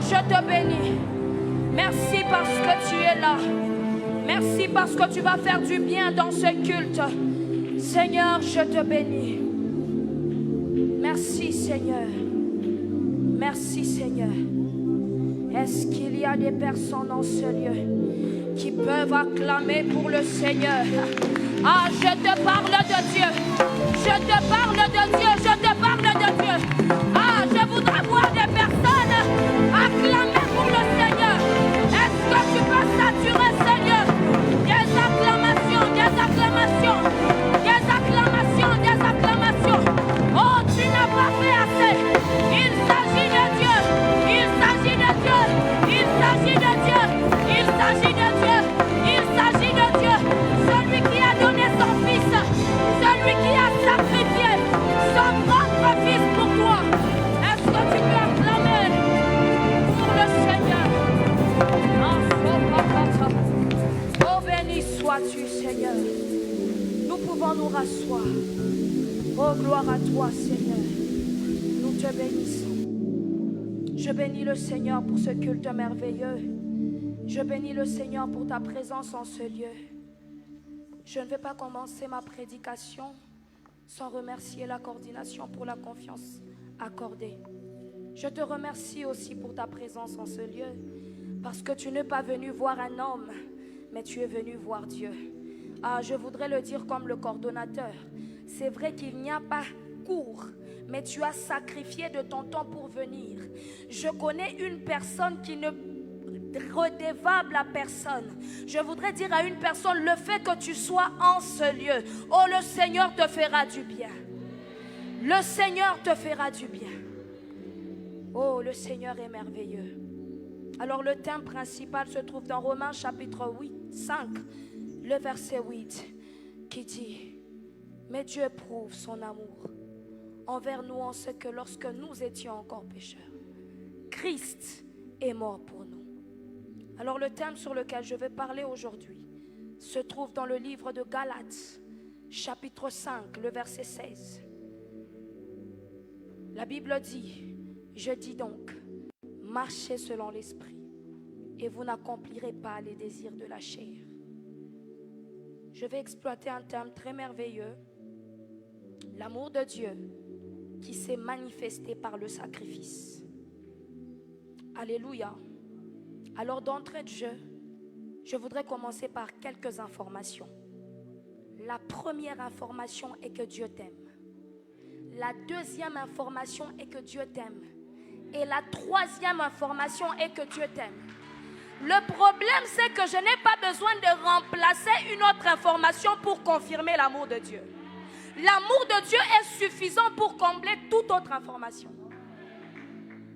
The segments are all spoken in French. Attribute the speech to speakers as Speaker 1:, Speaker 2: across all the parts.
Speaker 1: je te bénis. Merci parce que tu es là. Merci parce que tu vas faire du bien dans ce culte. Seigneur, je te bénis. Merci Seigneur. Merci Seigneur. Est-ce qu'il y a des personnes en ce lieu qui peuvent acclamer pour le Seigneur? Ah, je te parle de Dieu. Je te parle de Dieu. Je te parle de Dieu. Ah, je voudrais voir des personnes acclamer pour le Seigneur. Est-ce que tu peux saturer Seigneur? Des acclamations, des acclamations, des acclamations, des acclamations. Oh, tu n'as pas fait assez. Il s'agit de Dieu. Il s'agit de Dieu. Il s'agit de Dieu. Il s'agit de Dieu. Il s'agit de Dieu. Celui qui a donné son fils. Celui qui a sacrifié son propre fils pour toi. Est-ce que tu peux acclamer pour le Seigneur? Oh, béni sois-tu, Seigneur. Nous pouvons nous rasseoir. Oh, gloire à toi, Seigneur. Nous te bénissons. Je bénis le Seigneur pour ce culte merveilleux. Je bénis le Seigneur pour ta présence en ce lieu. Je ne vais pas commencer ma prédication sans remercier la coordination pour la confiance accordée. Je te remercie aussi pour ta présence en ce lieu, parce que tu n'es pas venu voir un homme, mais tu es venu voir Dieu. Ah, je voudrais le dire comme le coordonnateur. C'est vrai qu'il n'y a pas cours, mais tu as sacrifié de ton temps pour venir. Je connais une personne qui ne redevable à personne. Je voudrais dire à une personne, le fait que tu sois en ce lieu, oh, le Seigneur te fera du bien. Le Seigneur te fera du bien. Oh, le Seigneur est merveilleux. Alors le thème principal se trouve dans Romains chapitre 5, le verset 8, qui dit: mais Dieu prouve son amour envers nous en ce que lorsque nous étions encore pécheurs, Christ est mort pour nous. Alors le thème sur lequel je vais parler aujourd'hui se trouve dans le livre de Galates, chapitre 5, le verset 16. La Bible dit: je dis donc, marchez selon l'esprit et vous n'accomplirez pas les désirs de la chair. Je vais exploiter un terme très merveilleux: l'amour de Dieu qui s'est manifesté par le sacrifice. Alléluia. Alors d'entrée de jeu, je voudrais commencer par quelques informations. La première information est que Dieu t'aime. La deuxième information est que Dieu t'aime. Et la troisième information est que Dieu t'aime. Le problème, c'est que je n'ai pas besoin de remplacer une autre information pour confirmer l'amour de Dieu. L'amour de Dieu est suffisant pour combler toute autre information.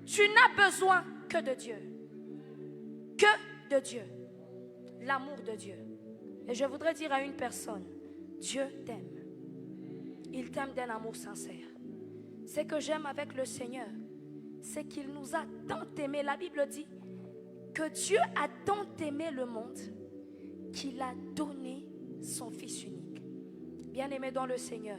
Speaker 1: Tu n'as besoin que de Dieu. Que de Dieu. L'amour de Dieu. Et je voudrais dire à une personne: Dieu t'aime. Il t'aime d'un amour sincère. Ce que j'aime avec le Seigneur, c'est qu'il nous a tant aimés. La Bible dit que Dieu a tant aimé le monde qu'il a donné son Fils unique. Bien-aimé dans le Seigneur,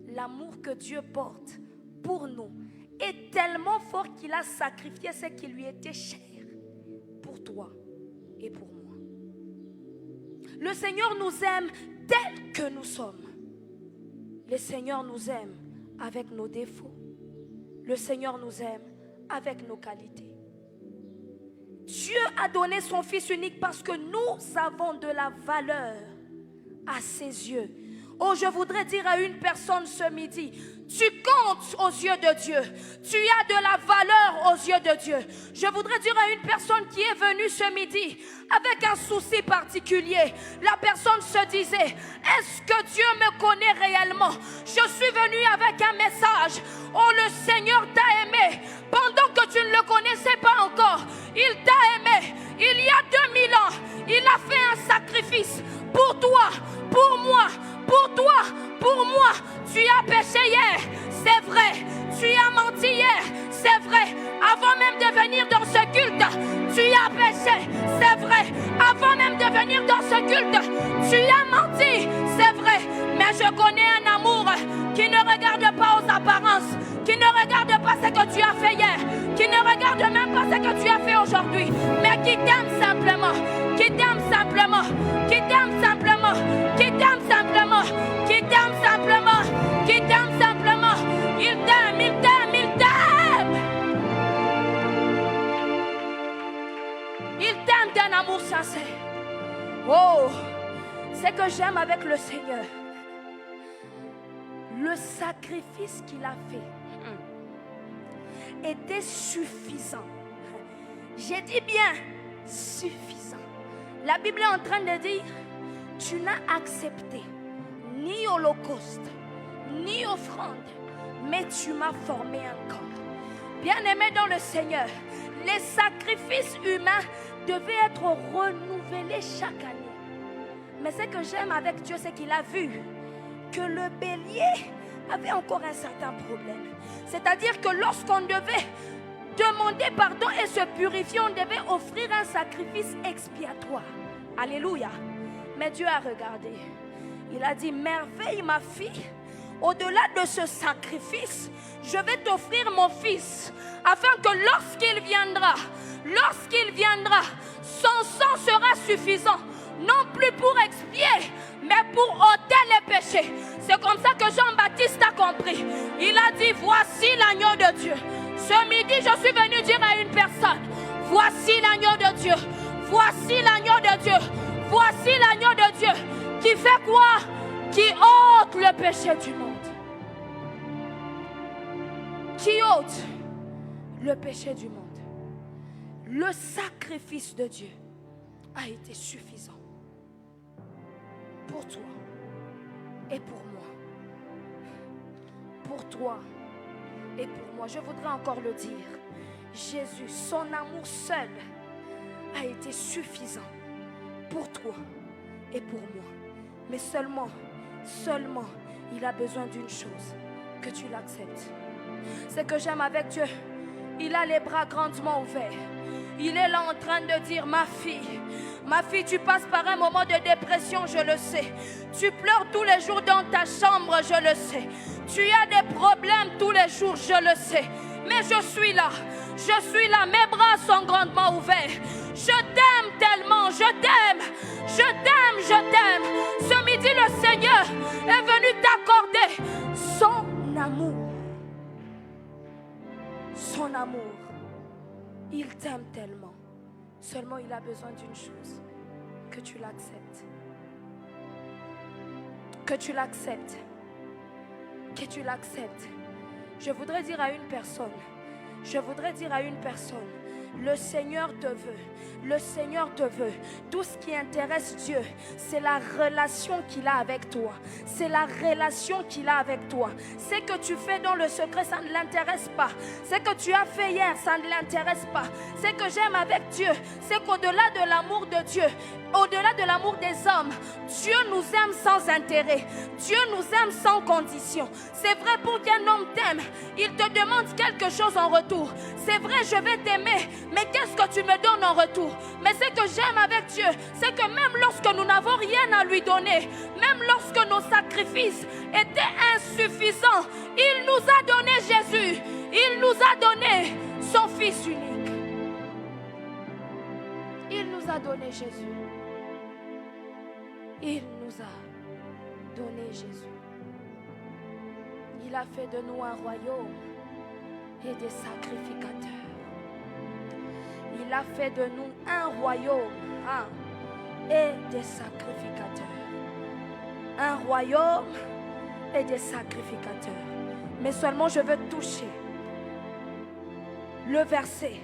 Speaker 1: l'amour que Dieu porte pour nous est tellement fort qu'il a sacrifié ce qui lui était cher pour toi et pour moi. Le Seigneur nous aime tel que nous sommes. Le Seigneur nous aime avec nos défauts. Le Seigneur nous aime avec nos qualités. Dieu a donné son Fils unique parce que nous avons de la valeur à ses yeux. Oh, je voudrais dire à une personne ce midi: tu comptes aux yeux de Dieu. Tu as de la valeur aux yeux de Dieu. Je voudrais dire à une personne qui est venue ce midi avec un souci particulier. La personne se disait: est-ce que Dieu me connaît réellement? Je suis venue avec un message. Oh, le Seigneur t'a aimé pendant que tu ne le connaissais pas encore. Il t'a aimé. Il y a 2000 ans, il a fait un sacrifice pour toi, pour moi, pour toi, pour moi. Tu as péché hier, c'est vrai. Tu as menti hier, c'est vrai. Avant même de venir dans ce culte, tu as péché, c'est vrai. Avant même de venir dans ce culte, tu as menti, c'est vrai. Mais je connais un amour qui ne regarde pas aux apparences, qui ne regarde pas ce que tu as fait hier, qui ne regarde même pas ce que tu as fait Il t'aime d'un amour sincère. Oh, c'est que j'aime avec le Seigneur. Le sacrifice qu'il a fait était suffisant. J'ai dit bien suffisant. La Bible est en train de dire, tu n'as accepté ni holocauste, ni offrande, mais tu m'as formé un corps. Bien-aimé dans le Seigneur, les sacrifices humains devaient être renouvelés chaque année. Mais ce que j'aime avec Dieu, c'est qu'il a vu que le bélier avait encore un certain problème. C'est-à-dire que lorsqu'on devait demander pardon et se purifier, on devait offrir un sacrifice expiatoire. Alléluia. Mais Dieu a regardé. Il a dit, merveille ma fille, au-delà de ce sacrifice, je vais t'offrir mon fils, afin que lorsqu'il viendra, son sang sera suffisant, non plus pour expier, mais pour ôter les péchés. C'est comme ça que Jean-Baptiste a compris. Il a dit, voici l'agneau de Dieu. Ce midi, je suis venu dire à une personne, voici l'agneau de Dieu. Voici l'agneau de Dieu. Voici l'agneau de Dieu. Qui fait quoi? Qui ôte le péché du monde. Qui ôte le péché du monde. Le sacrifice de Dieu a été suffisant pour toi et pour moi. Pour toi et pour moi. Je voudrais encore le dire. Jésus, son amour seul a été suffisant pour toi et pour moi. Mais seulement, il a besoin d'une chose, que tu l'acceptes. C'est que j'aime avec Dieu. Il a les bras grandement ouverts. Il est là en train de dire, ma fille, tu passes par un moment de dépression, je le sais. Tu pleures tous les jours dans ta chambre, je le sais. Tu as des problèmes tous les jours, je le sais. Mais je suis là, mes bras sont grandement ouverts. Je t'aime tellement, je t'aime. Ce midi, le Seigneur est venu t'accorder son amour. Son amour. Il t'aime tellement. Seulement, il a besoin d'une chose. Que tu l'acceptes. Que tu l'acceptes. Que tu l'acceptes. Je voudrais dire à une personne. Le Seigneur te veut. Le Seigneur te veut. Tout ce qui intéresse Dieu, c'est la relation qu'il a avec toi. C'est la relation qu'il a avec toi. Ce que tu fais dans le secret, ça ne l'intéresse pas. Ce que tu as fait hier, ça ne l'intéresse pas. Ce que j'aime avec Dieu, c'est qu'au-delà de l'amour de Dieu, au-delà de l'amour des hommes, Dieu nous aime sans intérêt. Dieu nous aime sans condition. C'est vrai, pour qu'un homme t'aime, il te demande quelque chose en retour. C'est vrai, je vais t'aimer, mais qu'est-ce que tu me donnes en retour? Mais ce que j'aime avec Dieu, c'est que même lorsque nous n'avons rien à lui donner, même lorsque nos sacrifices étaient insuffisants, il nous a donné Jésus. Il nous a donné son Fils unique. Il nous a donné Jésus. Il nous a donné Jésus. Il a fait de nous un royaume et des sacrificateurs. Il a fait de nous un royaume et des sacrificateurs. Un royaume et des sacrificateurs. Mais seulement je veux toucher le verset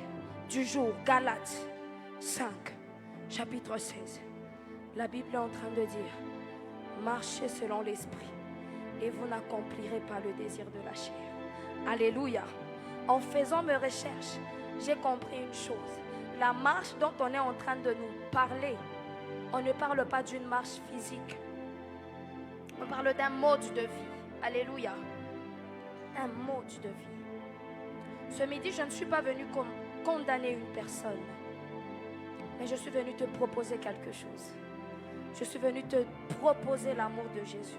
Speaker 1: du jour, Galates 5, chapitre 16. La Bible est en train de dire, marchez selon l'esprit et vous n'accomplirez pas le désir de la chair. Alléluia. En faisant mes recherches, j'ai compris une chose. La marche dont on est en train de nous parler, on ne parle pas d'une marche physique. On parle d'un mode de vie. Alléluia. Un mode de vie. Ce midi, je ne suis pas venue condamner une personne, mais je suis venue te proposer quelque chose. Je suis venue te proposer l'amour de Jésus.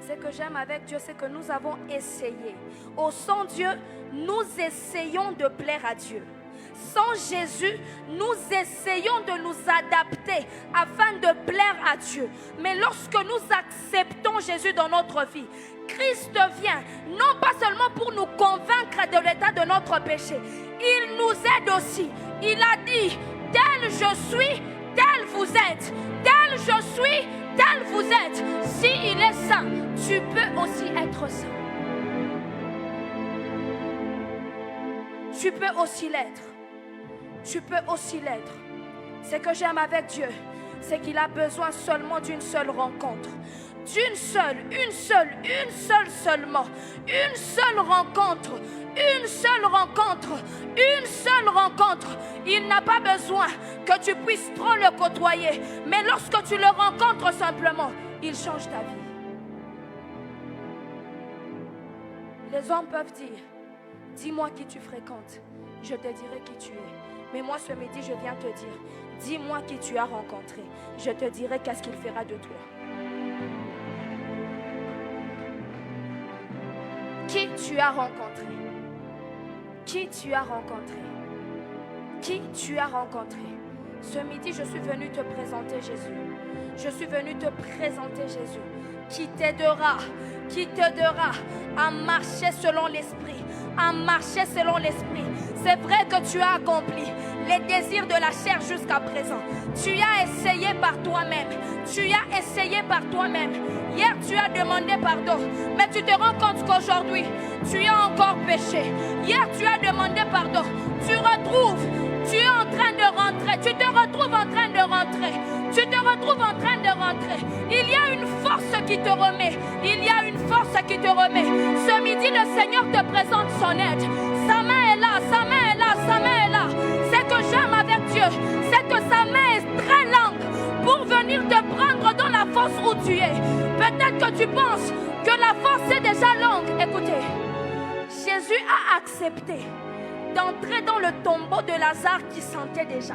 Speaker 1: Ce que j'aime avec Dieu, c'est que nous avons essayé. Au sans Dieu, nous essayons de plaire à Dieu. Sans Jésus, nous essayons de nous adapter afin de plaire à Dieu. Mais lorsque nous acceptons Jésus dans notre vie, Christ vient, non pas seulement pour nous convaincre de l'état de notre péché, il nous aide aussi. Il a dit, tel je suis, tel vous êtes. Tel je suis, tel vous êtes. S'il est saint, tu peux aussi être saint. Tu peux aussi l'être. Tu peux aussi l'être. Ce que j'aime avec Dieu, c'est qu'il a besoin seulement d'une seule rencontre. D'une seule, seulement. Une seule rencontre. Une seule rencontre. Une seule rencontre. Il n'a pas besoin que tu puisses trop le côtoyer. Mais lorsque tu le rencontres simplement, il change ta vie. Les hommes peuvent dire, dis-moi qui tu fréquentes. Je te dirai qui tu es. Mais moi ce midi, je viens te dire, dis-moi qui tu as rencontré. Je te dirai qu'est-ce qu'il fera de toi. Qui tu as rencontré? Qui tu as rencontré? Qui tu as rencontré? Ce midi, je suis venu te présenter Jésus. Je suis venu te présenter Jésus. Qui t'aidera à marcher selon l'Esprit. À marcher selon l'Esprit. C'est vrai que tu as accompli les désirs de la chair jusqu'à présent. Tu as essayé par toi-même. Tu as essayé par toi-même. Hier, tu as demandé pardon. Mais tu te rends compte qu'aujourd'hui, tu as encore péché. Hier, tu as demandé pardon. Tu es en train de rentrer. Tu te retrouves en train de rentrer. Tu te retrouves en train de rentrer. Il y a une force qui te remet. Il y a une force qui te remet. Ce midi, le Seigneur te présente son aide. Sa main est là, sa main est là, sa main est là. C'est que j'aime avec Dieu, c'est que sa main est très longue pour venir te prendre dans la fosse où tu es. Peut-être que tu penses que la fosse est déjà longue. Écoutez, Jésus a accepté d'entrer dans le tombeau de Lazare qui sentait déjà.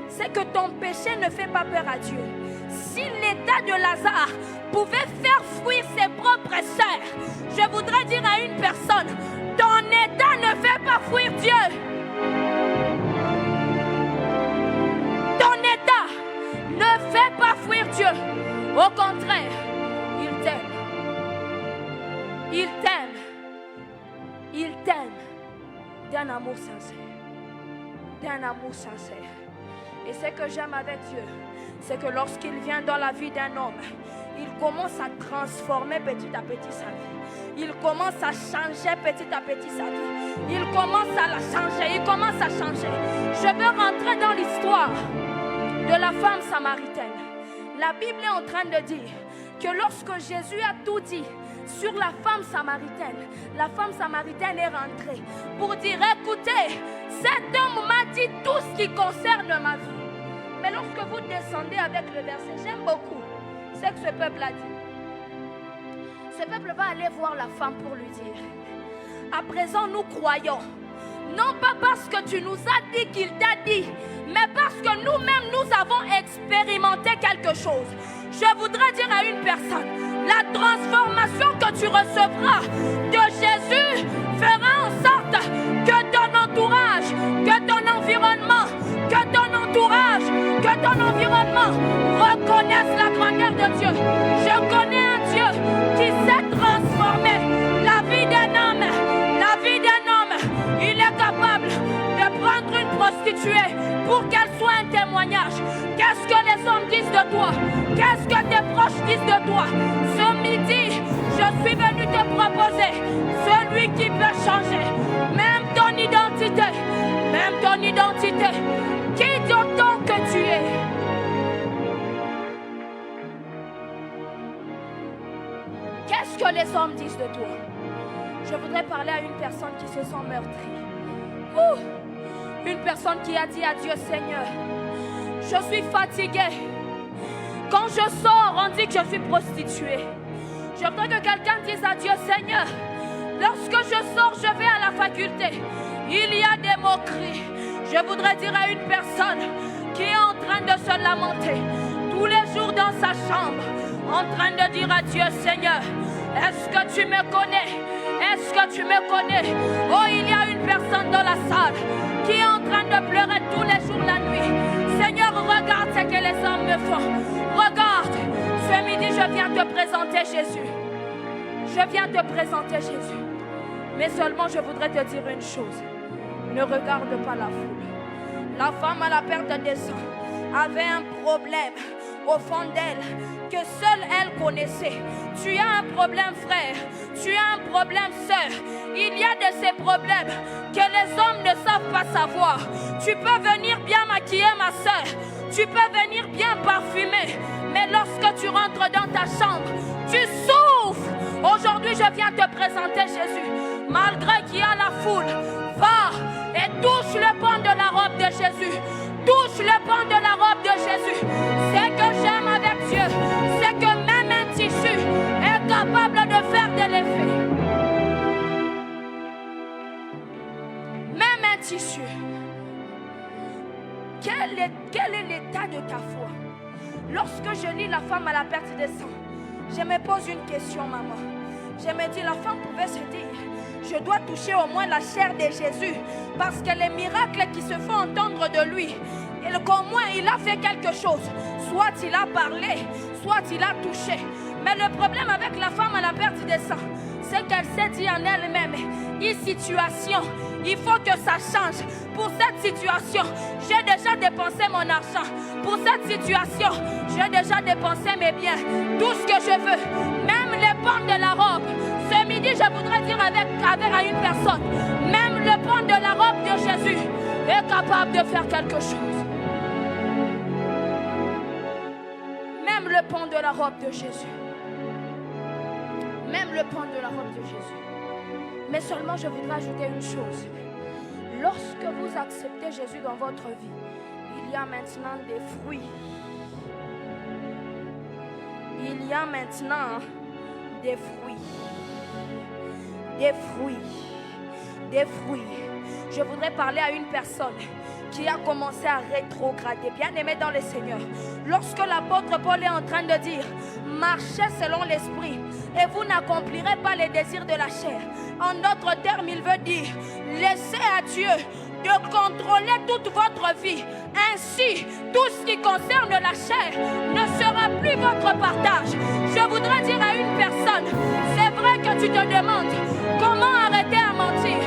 Speaker 1: C'est que ton péché ne fait pas peur à Dieu. Si l'état de Lazare pouvait faire fuir ses propres sœurs, je voudrais dire à une personne, ton état ne fait pas fuir Dieu. Ton état ne fait pas fuir Dieu. Au contraire, il t'aime. Il t'aime. Il t'aime d'un amour sincère. D'un amour sincère. Et ce que j'aime avec Dieu, c'est que lorsqu'il vient dans la vie d'un homme, il commence à transformer petit à petit sa vie. Il commence à changer petit à petit sa vie. Il commence à la changer. Il commence à changer. Je veux rentrer dans l'histoire de la femme samaritaine. La Bible est en train de dire que lorsque Jésus a tout dit sur la femme samaritaine est rentrée pour dire, écoutez, cet homme m'a dit tout ce qui concerne ma vie. Mais lorsque vous descendez avec le verset, j'aime beaucoup ce que ce peuple a dit. Ce peuple va aller voir la femme pour lui dire, à présent nous croyons, non pas parce que tu nous as dit qu'il t'a dit, mais parce que nous-mêmes nous avons expérimenté quelque chose. Je voudrais dire à une personne, la transformation que tu recevras de Jésus fera en sorte que ton entourage, que ton environnement, reconnaisse la grandeur de Dieu. Je connais un Dieu qui sait transformer la vie d'un homme. La vie d'un homme, il est capable de prendre une prostituée pour qu'elle soit un témoignage. Qu'est-ce que les hommes disent de toi? Qu'est-ce que tes proches disent de toi? Ce midi, je suis venu te proposer celui qui peut changer même ton identité. Même ton identité. Qui d'autant que tu es? Qu'est-ce que les hommes disent de toi? Je voudrais parler à une personne qui se sent meurtrie. Une personne qui a dit à Dieu, Seigneur, je suis fatiguée. Quand je sors, on dit que je suis prostituée. Je voudrais que quelqu'un dise à Dieu, Seigneur, lorsque je sors, je vais à la faculté. Il y a des moqueries. Je voudrais dire à une personne qui est en train de se lamenter tous les jours dans sa chambre, en train de dire à Dieu, Seigneur, est-ce que tu me connais? Est-ce que tu me connais? Oh, il y a une personne dans la salle qui est en train de pleurer tous les jours la nuit. Seigneur, regarde ce que les hommes me font. Regarde, ce midi, je viens te présenter Jésus. Je viens te présenter Jésus. Mais seulement, je voudrais te dire une chose. Ne regarde pas la foule. La femme à la perte des sang avait un problème au fond d'elle que seule elle connaissait. Tu as un problème, frère. Tu as un problème, sœur. Il y a de ces problèmes que les hommes ne savent pas savoir. Tu peux venir bien maquiller, ma sœur. Tu peux venir bien parfumer. Mais lorsque tu rentres dans ta chambre, tu souffres. Aujourd'hui, je viens te présenter Jésus. Malgré qu'il y a la foule, va et touche le pan de la robe de Jésus. Touche le pan de la robe de Jésus. C'est que j'aime avec Dieu, c'est que même un tissu est capable de faire de l'effet. Même un tissu. Quel est l'état de ta foi? Lorsque je lis la femme à la perte de sang, je me pose une question, maman. Je me dis, la femme pouvait se dire, je dois toucher au moins la chair de Jésus, parce que les miracles qui se font entendre de lui, qu'au moins il a fait quelque chose. Soit il a parlé, soit il a touché. Mais le problème avec la femme à la perte de sang, c'est qu'elle s'est dit en elle-même, une situation, il faut que ça change. Pour cette situation, j'ai déjà dépensé mon argent. Pour cette situation, j'ai déjà dépensé mes biens. Tout ce que je veux, même les pans de la robe. Ce midi, je voudrais dire avec à une personne, même le pan de la robe de Jésus est capable de faire quelque chose. Même le pan de la robe de Jésus. Même le pan de la robe de Jésus. Mais seulement je voudrais ajouter une chose. Lorsque vous acceptez Jésus dans votre vie, il y a maintenant des fruits. Il y a maintenant des fruits. Des fruits. Des fruits. Je voudrais parler à une personne qui a commencé à rétrograder, bien aimé dans le Seigneur. Lorsque l'apôtre Paul est en train de dire, marchez selon l'esprit et vous n'accomplirez pas les désirs de la chair. En d'autres termes, il veut dire, laissez à Dieu de contrôler toute votre vie. Ainsi, tout ce qui concerne la chair ne sera plus votre partage. Je voudrais dire à une personne, c'est vrai que tu te demandes comment arrêter à mentir,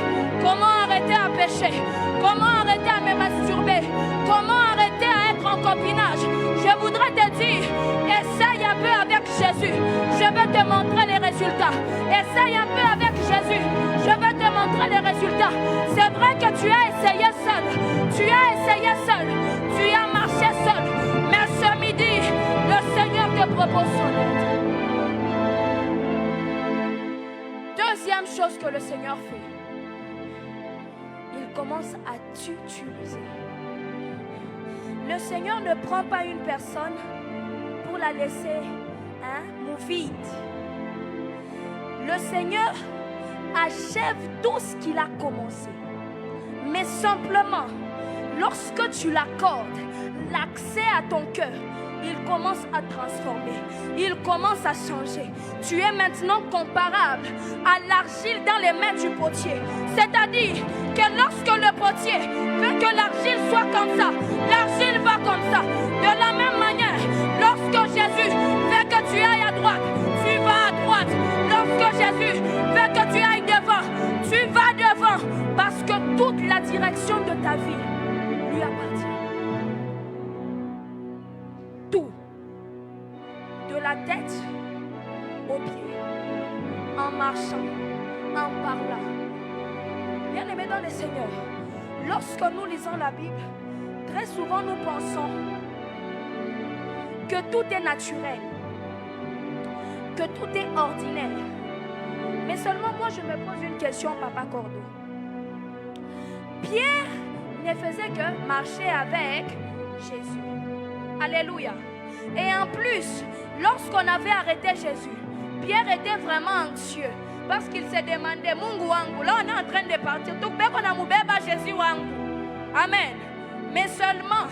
Speaker 1: comment arrêter à pécher, comment arrêter à me masturber, comment arrêter à être en copinage. Je voudrais te dire, essaye un peu avec Jésus. Je vais te montrer les résultats. Essaye un peu avec Jésus. Je vais te montrer les résultats. C'est vrai que tu as essayé seul. Tu as essayé seul. Tu as marché seul. Mais ce midi, le Seigneur te propose son aide. Deuxième chose que le Seigneur fait, il commence à t'utiliser. Le Seigneur ne prend pas une personne pour la laisser vide. Le Seigneur achève tout ce qu'il a commencé. Mais simplement, lorsque tu l'accordes l'accès à ton cœur, il commence à transformer, il commence à changer. Tu es maintenant comparable à l'argile dans les mains du potier. C'est-à-dire que lorsque le potier veut que l'argile soit comme ça, l'argile va comme ça. De la même manière, lorsque Jésus veut que tu ailles à droite, tu vas à droite. Lorsque Jésus veut que tu ailles devant, tu vas devant. Parce que toute la direction de ta vie lui appartient. La tête aux pieds, en marchant, en parlant. Bien aimé dans le Seigneur, lorsque nous lisons la Bible, très souvent nous pensons que tout est naturel, que tout est ordinaire. Mais seulement moi je me pose une question, Papa Cordo. Pierre ne faisait que marcher avec Jésus. Alléluia. Et en plus, lorsqu'on avait arrêté Jésus, Pierre était vraiment anxieux parce qu'il se demandait, Mungu wangu, là on est en train de partir, tout le monde a moubeba Jésus wangu. Amen. Mais seulement,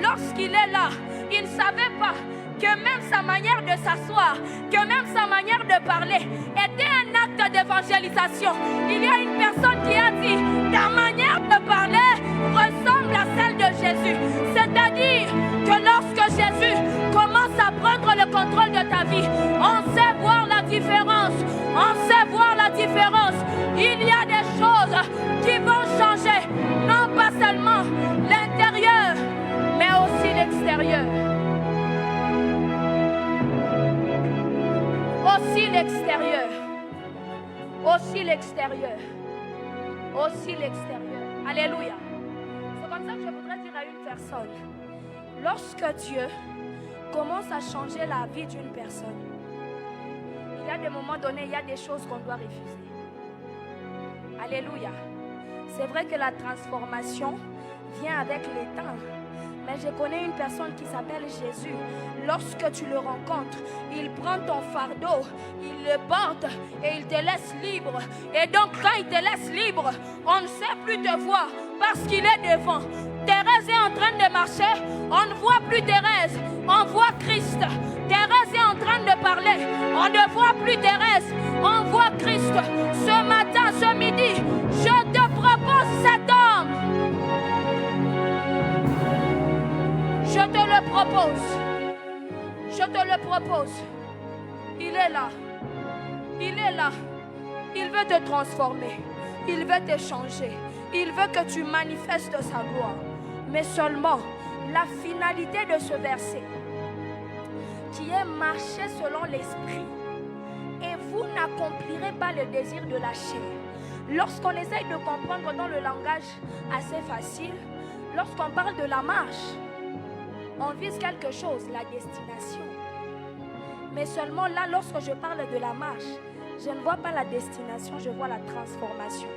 Speaker 1: lorsqu'il est là, il ne savait pas que même sa manière de s'asseoir, que même sa manière de parler était un acte d'évangélisation. Il y a une personne qui a dit, ta manière de parler ressemble à celle de Jésus. C'est-à-dire que lorsque Jésus commence à prendre le contrôle de ta vie, on sait voir la différence. On sait voir la différence. Il y a des choses qui vont changer. Non pas seulement l'intérieur l'extérieur. Aussi l'extérieur. Aussi l'extérieur. Alléluia. C'est comme ça que je voudrais dire à une personne. Lorsque Dieu commence à changer la vie d'une personne, il y a des moments donnés, il y a des choses qu'on doit refuser. Alléluia. C'est vrai que la transformation vient avec le temps. Mais je connais une personne qui s'appelle Jésus. Lorsque tu le rencontres, il prend ton fardeau, il le porte et il te laisse libre. Et donc quand il te laisse libre, on ne sait plus te voir parce qu'il est devant. Thérèse est en train de marcher, on ne voit plus Thérèse, on voit Christ. Thérèse est en train de parler, on ne voit plus Thérèse, on voit Christ. Ce matin, ce midi, je te propose cet homme. Je te le propose. Je te le propose. Il est là. Il est là. Il veut te transformer. Il veut te changer. Il veut que tu manifestes sa gloire. Mais seulement la finalité de ce verset, qui est marcher selon l'esprit. Et vous n'accomplirez pas le désir de la chair. Lorsqu'on essaye de comprendre dans le langage assez facile, lorsqu'on parle de la marche, on vise quelque chose, la destination. Mais seulement là, lorsque je parle de la marche, je ne vois pas la destination, je vois la transformation.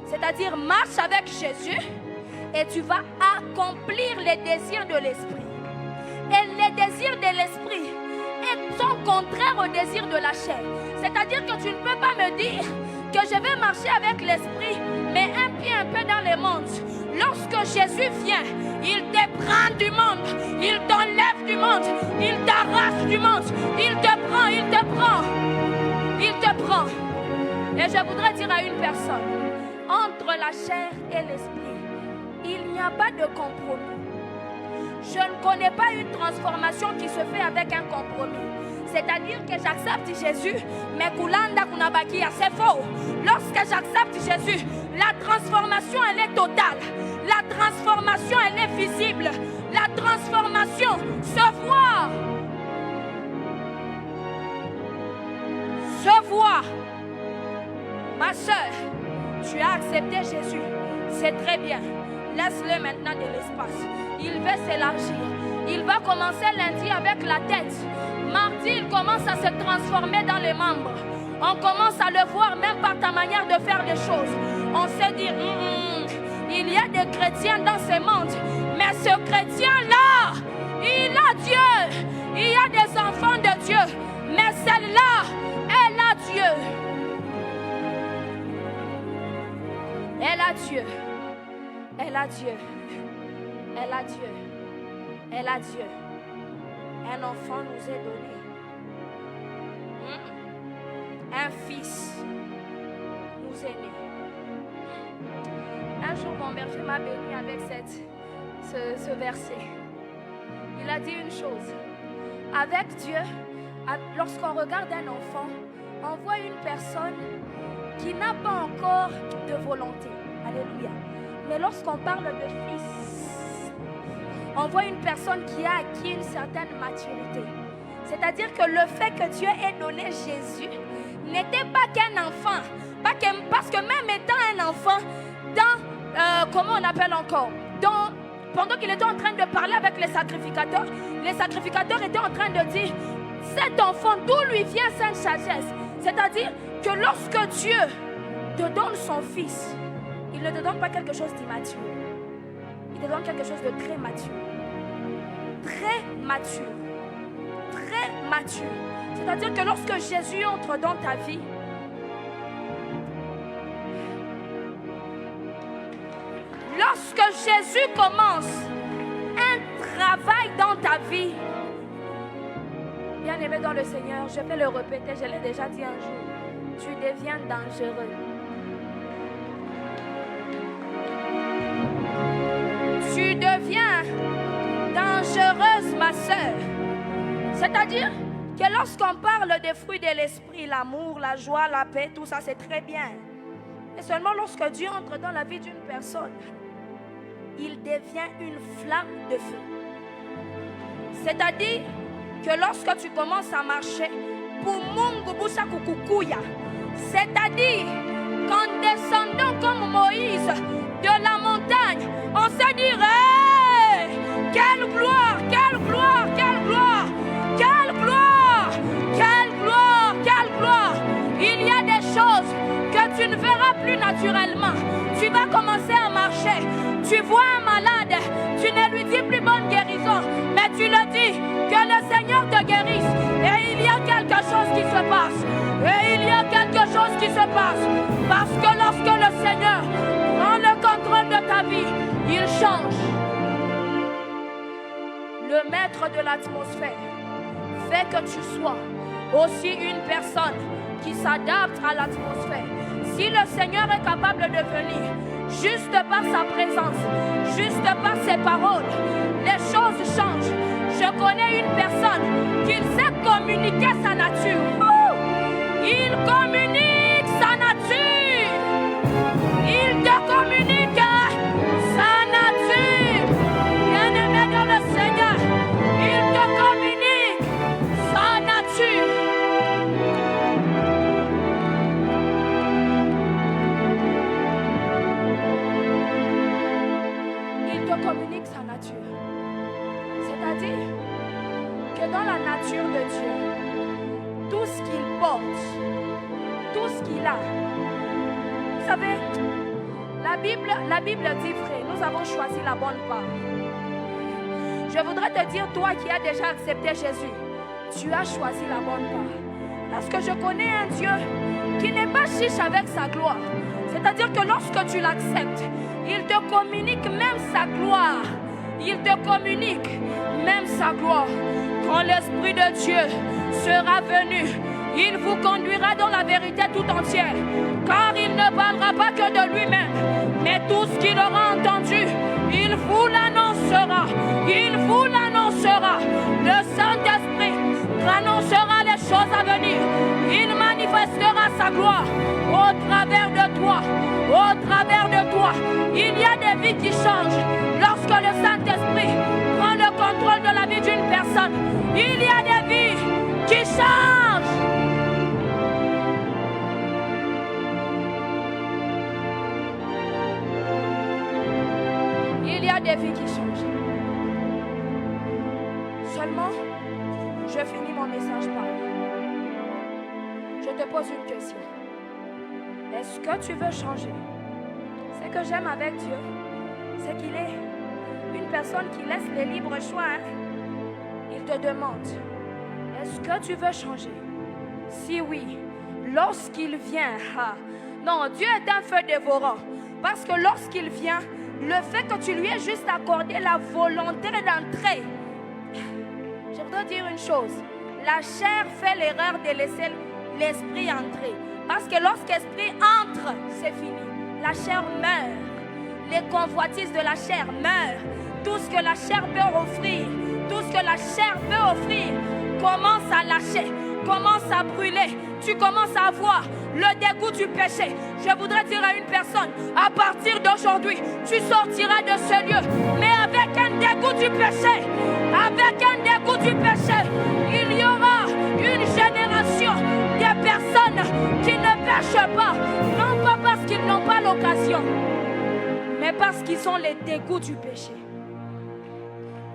Speaker 1: C'est-à-dire, marche avec Jésus et tu vas accomplir les désirs de l'esprit. Et les désirs de l'esprit sont contraires aux désirs de la chair. C'est-à-dire que tu ne peux pas me dire que je vais marcher avec l'esprit, mais un pied un peu dans le monde. Lorsque Jésus vient, il te prend du monde, il t'enlève du monde, il t'arrache du monde, il te prend, il te prend, il te prend. Et je voudrais dire à une personne, entre la chair et l'esprit, il n'y a pas de compromis. Je ne connais pas une transformation qui se fait avec un compromis. C'est-à-dire que j'accepte Jésus, mais Kulanda Kunabakia, c'est faux. Lorsque j'accepte Jésus, la transformation, elle est totale. La transformation, elle est visible. La transformation se voit. Se voit. Ma soeur, tu as accepté Jésus. C'est très bien. Laisse-le maintenant de l'espace. Il veut s'élargir. Il va commencer lundi avec la tête. Mardi, il commence à se transformer dans les membres. On commence à le voir même par ta manière de faire les choses. On se dit, il y a des chrétiens dans ce monde. Mais ce chrétien-là, il a Dieu. Il y a des enfants de Dieu. Mais celle-là, elle a Dieu. Elle a Dieu. Elle a Dieu. Elle a Dieu. Elle a Dieu. Un enfant nous est donné. Un fils nous est né. Un jour, mon berger m'a béni avec ce verset. Il a dit une chose. Avec Dieu, lorsqu'on regarde un enfant, on voit une personne qui n'a pas encore de volonté. Alléluia. Mais lorsqu'on parle de fils, on voit une personne qui a acquis une certaine maturité. C'est-à-dire que le fait que Dieu ait donné Jésus n'était pas qu'un enfant. Parce que même étant un enfant, dans, comment on appelle encore, pendant qu'il était en train de parler avec les sacrificateurs étaient en train de dire, cet enfant, d'où lui vient cette sagesse? C'est-à-dire que lorsque Dieu te donne son fils, il ne te donne pas quelque chose d'immature. Il te donne quelque chose de très mature. Très mature. Très mature. C'est-à-dire que lorsque Jésus entre dans ta vie, lorsque Jésus commence un travail dans ta vie, bien-aimé dans le Seigneur, je vais le répéter, je l'ai déjà dit un jour, tu deviens dangereux. Tu deviens dangereuse, ma sœur. C'est-à-dire que lorsqu'on parle des fruits de l'esprit, l'amour, la joie, la paix, tout ça, c'est très bien. Et seulement lorsque Dieu entre dans la vie d'une personne, il devient une flamme de feu. C'est-à-dire que lorsque tu commences à marcher, c'est-à-dire qu'en descendant comme Moïse de la montagne, on se dirait quelle gloire, quelle gloire, quelle gloire, quelle gloire, quelle gloire, quelle gloire. Il y a des choses que tu ne verras plus naturellement. Tu vas commencer à marcher. Tu vois un malade, tu ne lui dis plus bonne guérison, mais tu le dis que le Seigneur te guérisse. Et il y a quelque chose qui se passe. Et il y a quelque chose qui se passe. Parce que lorsque le Seigneur prend le contrôle de ta vie, il change. Le maître de l'atmosphère fait que tu sois aussi une personne qui s'adapte à l'atmosphère. Si le Seigneur est capable de venir juste par sa présence, juste par ses paroles, les choses changent. Je connais une personne qui sait communiquer sa nature. Il communique sa nature. Il te communique sa nature. Bien-aimé dans le Seigneur, il te communique sa nature. Communique sa nature. C'est-à-dire que dans la nature de Dieu, tout ce qu'il porte, tout ce qu'il a, vous savez, la Bible dit vrai, nous avons choisi la bonne part. Je voudrais te dire, toi qui as déjà accepté Jésus, tu as choisi la bonne part. Parce que je connais un Dieu qui n'est pas chiche avec sa gloire. C'est-à-dire que lorsque tu l'acceptes, il te communique même sa gloire. Il te communique même sa gloire. Quand l'Esprit de Dieu sera venu, il vous conduira dans la vérité tout entière. Car il ne parlera pas que de lui-même, mais tout ce qu'il aura entendu, il vous l'annoncera. Il vous l'annoncera. Le Saint-Esprit annoncera les choses à venir. Il manifestera sa gloire au travers de toi. Au travers de toi. Il y a des vies qui changent lorsque le Saint-Esprit prend le contrôle de la vie d'une personne. Il y a des vies qui changent. Il y a des vies qui changent. Seulement, je finis mon message par là. Je te pose une question. Est-ce que tu veux changer? Ce que j'aime avec Dieu, c'est qu'il est une personne qui laisse les libres choix. Il te demande, est-ce que tu veux changer? Si oui, lorsqu'il vient, non, Dieu est un feu dévorant. Parce que lorsqu'il vient, le fait que tu lui aies juste accordé la volonté d'entrer, je voudrais dire une chose, la chair fait l'erreur de laisser l'esprit entrer. Parce que lorsqu'esprit entre, c'est fini. La chair meurt. Les convoitises de la chair meurent. Tout ce que la chair peut offrir, tout ce que la chair peut offrir, commence à lâcher, commence à brûler. Tu commences à voir le dégoût du péché. Je voudrais dire à une personne, à partir d'aujourd'hui, tu sortiras de ce lieu, mais avec un dégoût du péché. Avec un dégoût du péché, il y aura une génération de personnes qui ne pêchent pas, non pas parce qu'ils n'ont pas l'occasion, mais parce qu'ils ont les dégoûts du péché.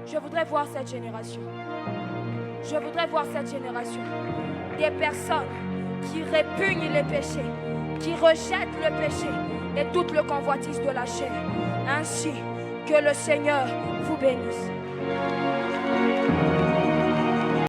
Speaker 1: Je voudrais voir cette génération. Je voudrais voir cette génération. Des personnes qui répugnent les péchés, qui rejettent le péché et toute le convoitise de la chair. Ainsi que le Seigneur vous bénisse.